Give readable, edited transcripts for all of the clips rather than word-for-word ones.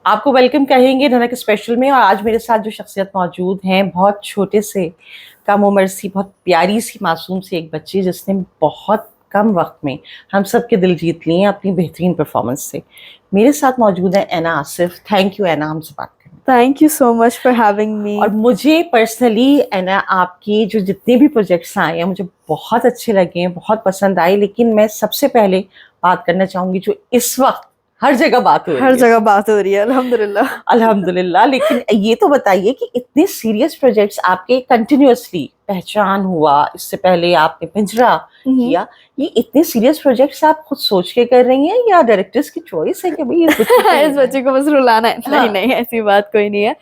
आपको वेलकम कहेंगे धनक स्पेशल में। और आज मेरे साथ जो शख्सियत मौजूद हैं, बहुत छोटे से कम उम्र सी, बहुत प्यारी सी, मासूम सी एक बच्ची जिसने बहुत कम वक्त में हम सब के दिल जीत लिए हैं अपनी बेहतरीन परफॉर्मेंस से। मेरे साथ मौजूद है ऐना आसिफ। थैंक यू ऐना हमसे बात करने। Thank you so much for having me. और मुझे पर्सनली ऐना आपकी जो जितने भी प्रोजेक्ट्स आए हैं मुझे बहुत अच्छे लगे हैं, बहुत पसंद आए। लेकिन मैं सबसे पहले बात करना चाहूंगी जो इस वक्त हर जगह बात हो रही है। हर जगह बात हो रही है, अल्हम्दुलिल्लाह। अल्हम्दुलिल्लाह। लेकिन ये तो बताइए कि इतने सीरियस प्रोजेक्ट्स आपके कंटिन्यूअसली पहचान हुआ, इससे पहले आपने पिंजरा किया, ये इतने सीरियस प्रोजेक्ट्स आप खुद सोच के कर रही हैं या डायरेक्टर्स की चॉइस है कि भाई इस बच्चे को बस रुलाना है? हाँ। नहीं, ऐसी बात कोई नहीं है।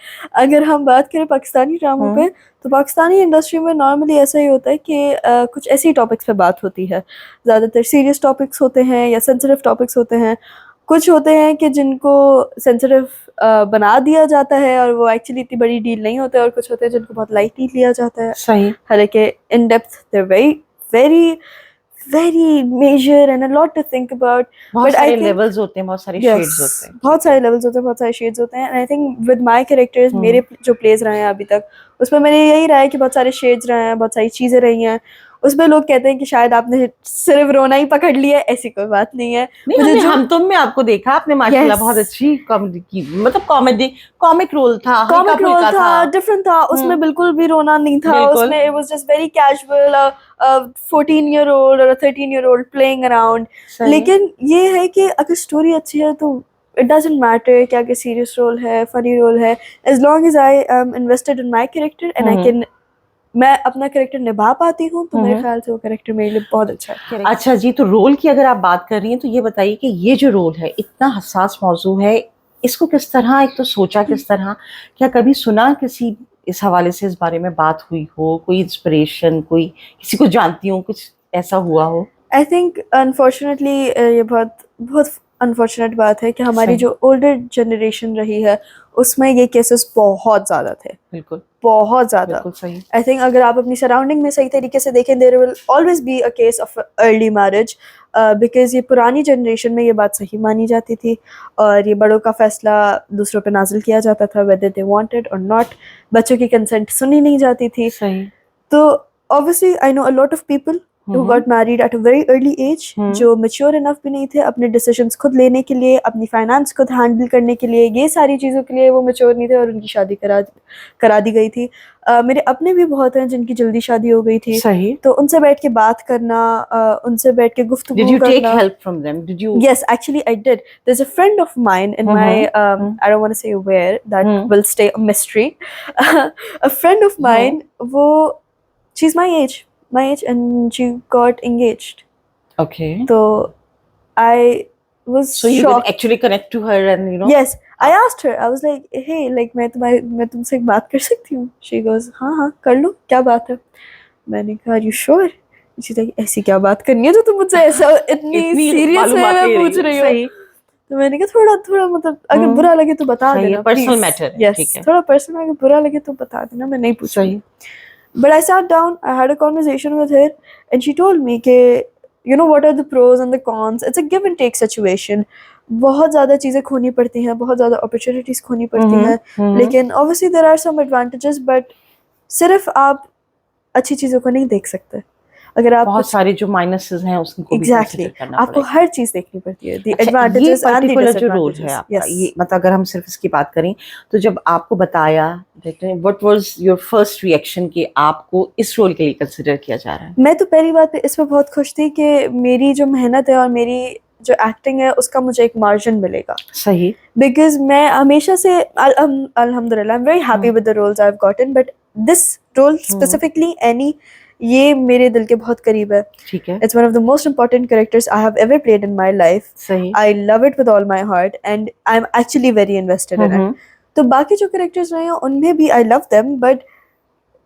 अगर हम बात करें पाकिस्तानी ड्रामों पे, तो पाकिस्तानी इंडस्ट्री में नॉर्मली ऐसा ही होता है कि कुछ ऐसी टॉपिक्स पे बात होती है। ज़्यादातर सीरियस टॉपिक्स होते हैं या सेंसिटिव टॉपिक्स होते हैं। कुछ होते हैं कि जिनको सेंसिटिव बना दिया जाता है और वो एक्चुअली इतनी बड़ी डील नहीं होते, और कुछ होते हैं जिनको बहुत लाइटली लिया जाता है। सही। हालांकि in depth they very very very major and a lot to think about. बहुत सारे लेवल्स होते हैं, बहुत सारे शेड्स होते हैं। बहुत सारे लेवल्स होते हैं, बहुत सारे शेड्स होते हैं। And I think with my characters, मेरे जो प्लेज रहे हैं अभी तक, उसमें मैंने यही रहा है कि बहुत सारे शेड्स रहे हैं, बहुत सारी चीज़ें रही हैं। उसमें लोग कहते हैं कि शायद आपने सिर्फ रोना ही पकड़ लिया है, ऐसी कोई बात नहीं है। मुझे जो हम तुम में आपको देखा, आपने माशाल्लाह बहुत अच्छी कॉमेडी की, मतलब कॉमिक रोल था, डिफरेंट था। उसमें बिल्कुल भी रोना नहीं था। उसमें it was just very casual, 14 year old और 13 ईयर ओल्ड प्लेइंग अराउंड। लेकिन ये है कि अगर स्टोरी अच्छी है तो इट डजंट मैटर क्या कि सीरियस रोल है, फनी रोल है, as long as I am invested in my character and I can, मैं अपना कैरेक्टर निभा पाती हूँ, तो मेरे ख्याल से वो कैरेक्टर मेरे लिए बहुत अच्छा है। अच्छा जी, तो रोल की अगर आप बात कर रही हैं तो ये बताइए कि ये जो रोल है, इतना हसास मौजू है, इसको किस तरह, एक तो सोचा किस तरह, क्या कभी सुना किसी इस हवाले से, इस बारे में बात हुई हो, कोई इंस्पिरेशन, कोई किसी को जानती हो, कुछ ऐसा हुआ हो? आई थिंक अनफॉर्चुनेटली ये बहुत बहुत अनफॉर्चुनेट बात है कि हमारी जो ओल्डर जनरेशन रही है उसमें ये केसेस बहुत ज़्यादा थे। बिल्कुल, बहुत ज़्यादा। आई थिंक अगर आप अपनी सराउंडिंग में सही तरीके से देखें, there will always be a case of early marriage, because ये पुरानी जनरेशन में ये बात सही मानी जाती थी और ये बड़ों का फैसला दूसरों पे नाजिल किया जाता था, वेदर दे वांटेड और नॉट। बच्चों की कंसेंट सुनी नहीं जाती थी। सही। तो obviously I know a lot of people who got married at a very early age, जो mature enough भी नहीं थे अपने decisions खुद लेने के लिए, अपनी finance खुद handle करने के लिए, ये सारी चीज़ों के लिए वो mature नहीं थे और उनकी शादी करा दी गई थी। मेरे अपने भी बहुत हैं जिनकी जल्दी शादी हो गई थी। सही। तो उनसे बैठ के बात करना, उनसे बैठ के गुफ्तगू करना। Did you take help from them? Did you? Yes, actually I did. There's a friend of mine in my I don't want to say where, that will stay a mystery. A friend of mine, वो she's my age and she got engaged. Okay. So I was so you shocked. could actually connect to her and you know. Yes, I asked her. I was like, hey, like मैं तुमसे एक बात कर सकती हूँ? She goes, हाँ कर लो, क्या बात है? मैंने कहा, are you sure? She's like, ऐसी क्या बात करनी है जो तुम मुझसे ऐसा इतनी सीरियस वे में पूछ रही हो? तो मैंने कहा थोड़ा मतलब अगर बुरा लगे तो बता देना, पर्सनल मैटर है। ठीक है, थोड़ा पर्सनल, अगर बुरा लगे तो बता देना, मैं नहीं पूछूंगी। But I sat down, I had a conversation with her, and she told me कि you know what are the pros and the cons. It's a give and take situation. बहुत ज़्यादा चीज़ें खोनी पड़ती हैं, बहुत ज़्यादा opportunities खोनी पड़ती हैं, लेकिन obviously there are some advantages, but सिर्फ आप अच्छी चीज़ों को नहीं देख सकते। अगर आप बहुत सारे जो माइनसेस हैं उसको एग्जैक्टली आपको हर चीज़ देखनी पड़ती है। The advantages and the disadvantages. जो रोल है आपका, ये मतलब अगर हम सिर्फ इसकी बात करें तो जब आपको बताया, what was your first reaction कि आपको इस रोल के लिए कंसिडर किया जा रहा है? मैं तो पहली बात पे इस पर बहुत खुश थी कि मेरी जो मेहनत है और मेरी जो एक्टिंग है उसका मुझे एक मार्जिन मिलेगा। सही। बिकॉज मैं हमेशा से अल्हम्दुलिल्लाह I am very happy with the roles I have gotten, but this role specifically Annie, ये मेरे दिल के बहुत करीब है। ठीक है। It's one of the most important characters I have ever played in my life. सही। I love it with all my heart and I'm actually very invested in it. तो बाकी जो कैरेक्टर्स रहे हैं उनमें भी I love them, but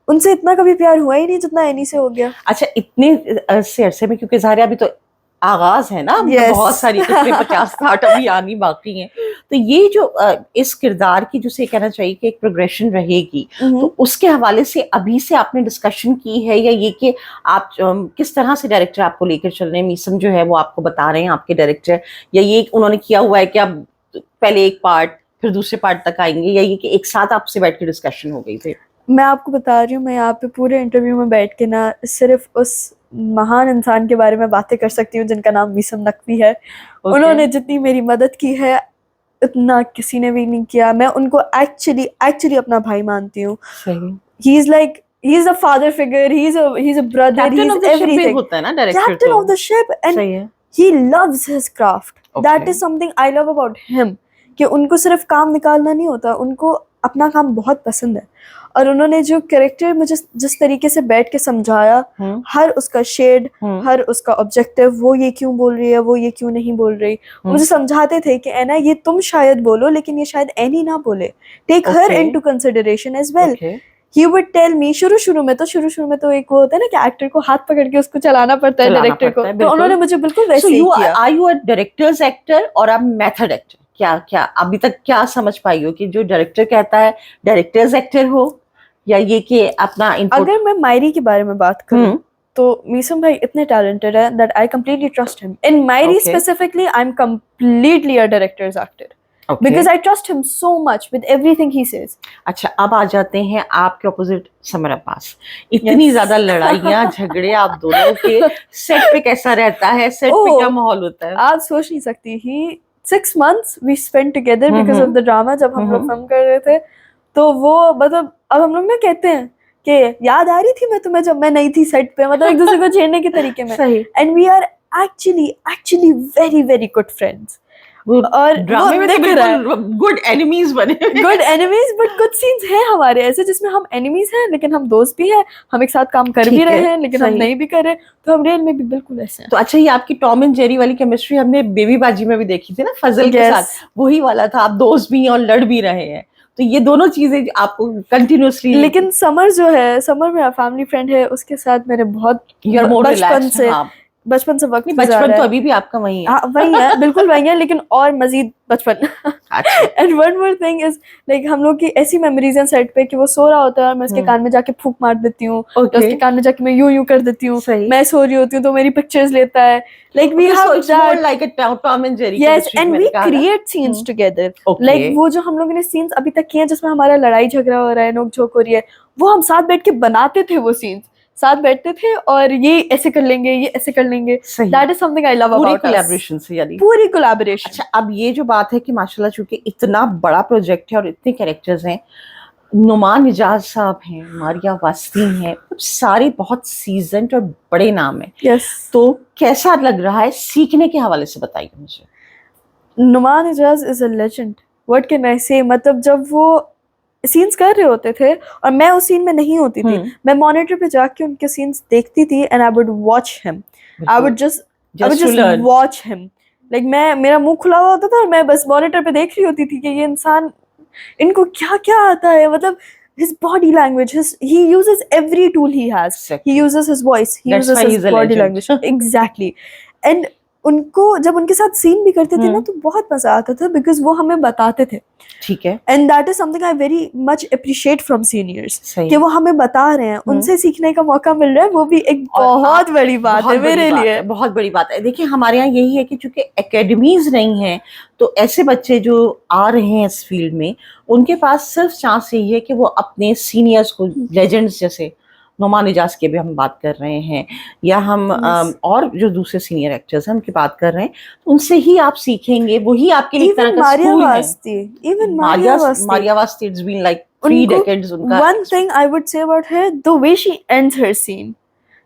उनसे इतना कभी प्यार हुआ ही नहीं जितना एनी से हो गया। अच्छा, इतने अरसे में, क्योंकि ज़ाहिर अभी तो आगाज है ना, बहुत सारी 50-60 अभी आनी बाकी हैं, तो ये जो इस किरदार की जिसे कहना चाहिए कि एक प्रोग्रेशन रहेगी, तो उसके हवाले से अभी से आपने डिस्कशन की है, या ये कि आप किस तरह से डायरेक्टर आपको लेकर चल रहे हैं, मीसम जो है वो आपको बता रहे हैं आपके डायरेक्टर, या ये उन्होंने किया हुआ है कि आप पहले एक पार्ट फिर दूसरे पार्ट तक आएंगे, या ये कि एक साथ आपसे बैठ के डिस्कशन हो गई थी? मैं आपको बता रही हूँ, मैं यहाँ पे पूरे इंटरव्यू में बैठ के ना सिर्फ उस महान इंसान के बारे में बातें कर सकती हूँ जिनका नाम मीसम नकवी है। उन्होंने जितनी मेरी मदद की है इतना किसी ने भी नहीं किया। मैं उनको एक्चुअली अपना भाई मानती हूँ। He is like, he is a father figure, he's a brother, Captain he's of the ship भी everything. होता है ना director, Captain of the ship, and सही है। he loves his craft. That is something I love about him. कि उनको सिर्फ काम निकालना नहीं होता, उनको अपना काम बहुत पसंद है। और उन्होंने जो कैरेक्टर मुझे जिस तरीके से बैठ के समझाया, हर उसका शेड, हर उसका ऑब्जेक्टिव, वो ये क्यों बोल रही है, वो ये क्यों नहीं बोल रही, मुझे समझाते थे कि ऐना ये तुम शायद बोलो लेकिन ये शायद एनी ना बोले, take her into consideration as well. He would tell me, शुरू में तो एक वो होता है ना कि एक्टर को हाथ पकड़ के उसको चलाना पड़ता है डायरेक्टर को, तो उन्होंने मुझे बिल्कुल वैसे ही किया। Are you a director's actor और आप मेथड एक्टर? क्या अभी तक क्या समझ पाई हो कि जो डायरेक्टर कहता है डायरेक्टर्स एक्टर हो, या ये कि अपना इनपुट? अगर मैं मायरी के बारे में बात करूं तो मीसम भाई इतने टैलेंटेड है that I completely trust him. In Mairi specifically, I'm completely a director's actor. Because I trust him so much with everything he says. अच्छा, अब आ जाते हैं आपके ऑपोजिट समर अब्बास। इतनी ज्यादा लड़ाइयाँ झगड़े आप दोनों के, सेट पे कैसा रहता है, सेट पे क्या माहौल होता है? आप सोच नहीं सकती। ही 6 months we spent together because of the drama। जब हम लोग फिल्म कर रहे थे तो वो मतलब अब हम लोग ना कहते हैं कि याद आ रही थी मैं तुम्हें जब मैं नहीं थी सेट पे, मतलब एक दूसरे को छेड़ने के तरीके में। And we are actually very very good friends. और ड्रामे में तो बिल्कुल गुड एनिमीज बने, गुड एनिमीज, बट कुछ सीन्स हैं हमारे ऐसे जिसमें हम एनिमीज हैं लेकिन हम दोस्त भी हैं, हम एक साथ काम कर भी रहे हैं लेकिन हम नहीं भी कर रहे, तो हम रियल में भी बिल्कुल ऐसे हैं। तो अच्छा, ये आपकी टॉम एंड जेरी वाली केमिस्ट्री हमने बेबी बाजी में भी देखी थी ना, फजल के साथ, वही वाला था, आप दोस्त भी हैं और लड़ भी रहे हैं, तो ये दोनों चीजें आपको कंटिन्यूअसली। लेकिन समर जो है, समर मेरा फैमिली फ्रेंड है, उसके साथ मेरे बहुत बचपन से वक्त बचपन तो अभी भी आपका वही है। वही है, बिल्कुल वही है, लेकिन और मजीद बचपन। And one more thing is like हम लोग की ऐसी मेमोरीज हैं सेट पे कि वो सो रहा होता है और मैं उसके कान में जाके फूंक मार देती हूँ, उसके कान में जाके मैं यूं कर देती हूँ, मैं सो रही होती हूँ तो मेरी पिक्चर्स लेता है। Like we have that like a Tom and Jerry. Yes, and we create scenes together. Like वो जो हम लोगों ने सीन्स अभी तक किए हैं जिसमें हमारा लड़ाई झगड़ा हो रहा है, नोक झोंक हो रही है, वो हम साथ बैठ के बनाते थे, वो सीन्स साथ बैठते थे और ये ऐसे कर लेंगे, ये ऐसे कर लेंगे। That is something I love about us. Collaboration से, यानी पूरी कोलैबोरेशन। अच्छा, अब ये जो बात है कि माशाल्लाह चूंकि इतना बड़ा प्रोजेक्ट है और इतने कैरेक्टर्स हैं, नुमान इजाज साहब हैं, मारिया वास्ती हैं, सारे बहुत सीजन्ड और बड़े नाम हैं। yes. तो कैसा लग रहा है सीखने के हवाले से, बताइए मुझे। Numan Ijaz is a legend, what can I say. मतलब जब वो सीन्स कर रहे होते थे और मैं उस सीन में नहीं होती थी, मैं मॉनिटर पे जाके उनके सीन्स देखती थी and I would watch him, I would just watch him. Like मेरा मुंह खुला हुआ होता था और मैं बस मॉनिटर पे देख रही होती थी कि ये इंसान, इनको क्या क्या आता है। मतलब his body language, he uses every tool he has. He uses his voice, he uses his body language. Exactly. And उनको जब उनके साथ सीन भी करते थे ना तो बहुत मजा आता था बिकॉज वो हमें बताते थे। ठीक है। And that is something I very much appreciate from seniors कि वो हमें बता रहे हैं, उनसे सीखने का मौका मिल रहा है, वो भी एक बहुत बड़ी बात है मेरे लिए, बहुत बड़ी बात है। देखिए हमारे यहाँ यही है कि चूंकि एकेडमीज नहीं है तो ऐसे बच्चे जो आ रहे हैं इस फील्ड में उनके पास सिर्फ चांस यही है कि वो अपने सीनियर्स को, लेजेंड्स जैसे नुमान इजाज की भी हम बात कर रहे हैं या हम और जो दूसरे सीनियर एक्टर्स हैं उनकी बात कर रहे हैं, उनसे ही आप सीखेंगे, वही आपके लिए एक तरह का स्कूल है। Even Maria Vasti, it's been like 3 decades उनका। One thing I would say about her, the way she ends her scene,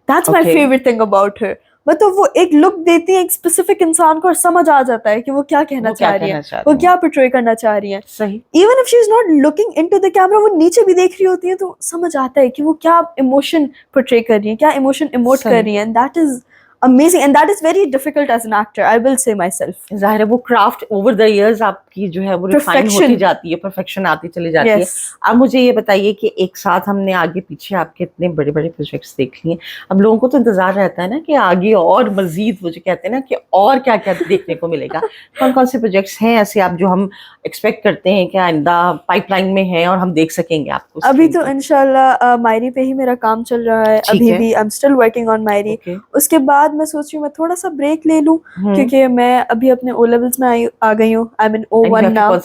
that's my favorite thing about her. मतलब वो एक लुक देती है एक स्पेसिफिक इंसान को और समझ आ जाता है कि वो क्या कहना चाह रही है, वो क्या पोर्ट्रे करना चाह रही है। सही। Even if she is not looking into the camera, वो नीचे भी देख रही होती है तो समझ आता है कि वो क्या इमोशन पोर्ट्रे कर रही है, क्या इमोशन इमोट कर रही है। And that is amazing and that is very difficult as an actor, I will say myself. जाहिर है वो क्राफ्ट ओवर द इयर्स आपकी जो है वो रिफाइन होती जाती है, परफेक्शन आती चली जाती है। अब मुझे ये बताइए कि एक साथ हमने आगे पीछे आपके इतने बड़े बड़े प्रोजेक्ट्स देख लिए, अब लोगों को तो इंतजार रहता है ना कि आगे और मजीद, वो जो कहते हैं ना कि और क्या क्या देखने को मिलेगा। कौन कौन से प्रोजेक्ट्स हैं ऐसे आप जो हम एक्सपेक्ट करते हैं कि आइंदा पाइपलाइन में है और हम देख सकेंगे आपको? अभी तो इंशाल्लाह मायरी पे ही मेरा काम चल रहा है, अभी भी I am still working on मायरी। उसके बाद बाद मैं सोच रही हूँ मैं थोड़ा सा ब्रेक ले लूँ, क्योंकि मैं अभी अपने ओ लेवल्स में आ गई हूँ। I mean O1 now,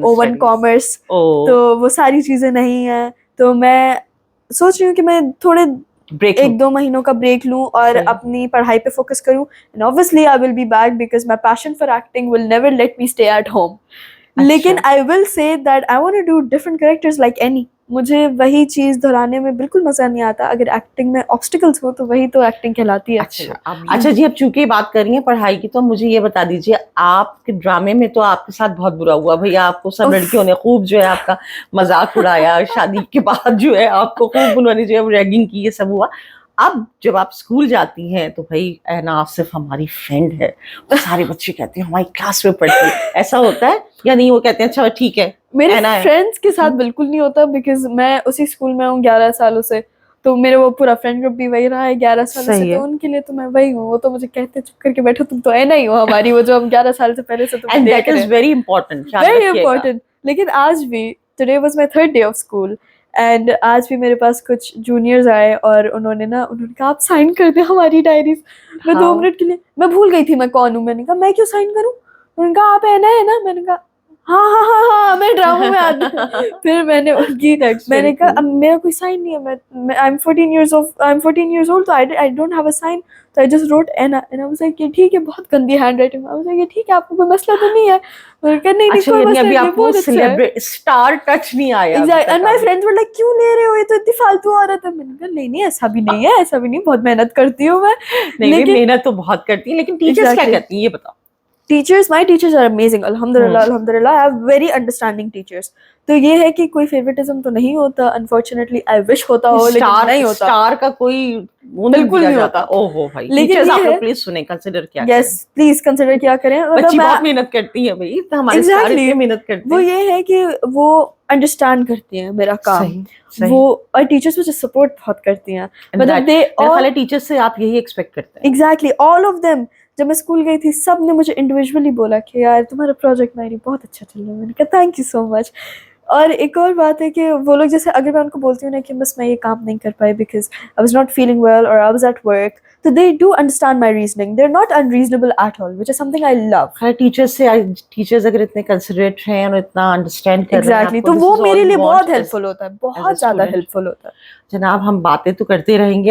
O1 commerce, तो वो सारी चीज़ें नहीं है, तो मैं सोच रही हूँ कि मैं थोड़े एक दो महीनों का ब्रेक लूँ और अपनी पढ़ाई पे फोकस करूँ। And obviously I will be back because my passion for acting will never let me stay at home. लेकिन I will say that I want to do different characters like Annie. मुझे वही चीज दोहराने में बिल्कुल मजा नहीं आता। अगर एक्टिंग में ऑब्स्टिकल्स हो तो वही तो एक्टिंग कहलाती है। अच्छा जी, अब चूंकि बात कर रही हैं पढ़ाई की, तो मुझे ये बता दीजिए, आपके ड्रामे में तो आपके साथ बहुत बुरा हुआ भैया, आपको सब लड़कियों ने खूब जो है आपका मजाक उड़ाया, शादी के बाद जो है आपको खूब उन्होंने जो है रैगिंग की, ये सब हुआ। अब जब आप स्कूल जाती हैं तो भाई ऐना आसिफ हमारी फ्रेंड है, तो सारे बच्चे कहते हैं हमारी क्लास में पढ़ती है, ऐसा होता है या नहीं? वो कहते हैं अच्छा ठीक है। मेरे फ्रेंड्स के साथ बिल्कुल नहीं होता, बिकॉज मैं उसी स्कूल में हूँ 11 सालों से, तो मेरे वो पूरा फ्रेंड ग्रुप भी वही रहा है 11 सालों से, तो उनके लिए तो मैं वही हूँ। वो तो मुझे कहते चुप करके बैठो, तुम तो ऐना ही हो हमारी, वो जो हम 11 साल से पहले से तुम देख रहे हैं। Very important, very important. लेकिन आज भी, today was my 3rd day of school, and आज भी मेरे पास कुछ जूनियर्स आए और उन्होंने कहा आप साइन कर दें हमारी डायरीज। मैं 2 मिनट के लिए मैं भूल गई थी मैं कौन हूँ। मैंने कहा मैं क्यों साइन करूँ? उन्होंने कहा आप ऐना है ना? मैंने कहा हाँ मैं ड्रामा में आ गई। फिर मैंने कहा अब मेरा कोई साइन नहीं है, मैं आई एम 14 years old, तो I don't have a sign, तो I just wrote Anna and I was like ये ठीक है, बहुत गंदी हैंडराइटिंग। आई वाज लाइक ये ठीक है, आपको कोई मसला तो नहीं है? उन्होंने कहा नहीं कोई मसला नहीं, बहुत अच्छा है, स्टार टच नहीं आया। Exactly. And my friends were like क्यों ले रहे हो, ये तो इतनी फालतू औरत है। मैंने कहा नहीं ऐसा भी नहीं है, ऐसा भी नहीं, बहुत मेहनत करती हूँ मैं। नहीं मेहनत तो बहुत करती है, लेकिन टीचर्स क्या कहती हैं ये बताओ? My teachers are amazing, alhamdulillah. I have very understandanding teachers. तो ये है कि कोई फेवरेटिज्म तो नहीं होता, अनफॉर्चुनेटली। आई विश होता हो, लेकिन नहीं होता। स्टार का कोई बिल्कुल नहीं होता। ओहो भाई, टीचर्स आप लोग प्लीज सुने, कंसीडर क्या करें। यस प्लीज कंसीडर क्या करें। बच्ची बहुत मेहनत करती है भाई, तो हमारे स्टार इतनी मेहनत करते हैं। वो ये है कि वो अंडरस्टैंड करती हैं मेरा काम, वो और टीचर्स मुझे सपोर्ट बहुत करती हैं। मतलब दे टीचर्स से आप यही एक्सपेक्ट करते हैं। Exactly, all of them. जब मैं स्कूल गई थी सब ने मुझे इंडिविजुअली बोला कि यार तुम्हारा प्रोजेक्ट मेरी बहुत अच्छा चल रहा है। मैंने कहा थैंक यू सो मच। और एक और बात है कि वो लोग, जैसे अगर मैं उनको बोलती हूँ ना कि बस मैं ये काम नहीं कर पाई because I was not feeling well और आई वाज एट वर्क, तो they do understand my reasoning, they are not unreasonable at all, which is something I love. Teachers अगर इतने कंसिडरेट हैं और इतना अंडरस्टैंड कर रहे हैं, एग्जैक्टली, तो वो मेरे लिए बहुत हेल्पफुल होता है, बहुत ज्यादा हेल्पफुल होता है। जनाब, हम बातें तो करते रहेंगे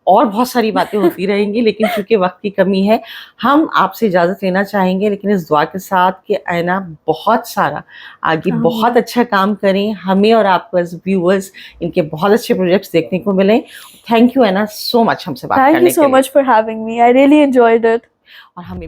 और बहुत सारी बातें होती रहेंगी, लेकिन चूंकि वक्त की कमी है, हम आपसे इजाज़त लेना चाहेंगे, लेकिन इस दुआ के साथ कि ऐना बहुत सारा आगे बहुत अच्छा काम करें, हमें और आपको एज व्यूअर्स इनके बहुत अच्छे प्रोजेक्ट्स देखने को मिलें। Thank you Anna so much हमसे बात करने के लिए। Thank you so much for having me, I really enjoyed it. और हमें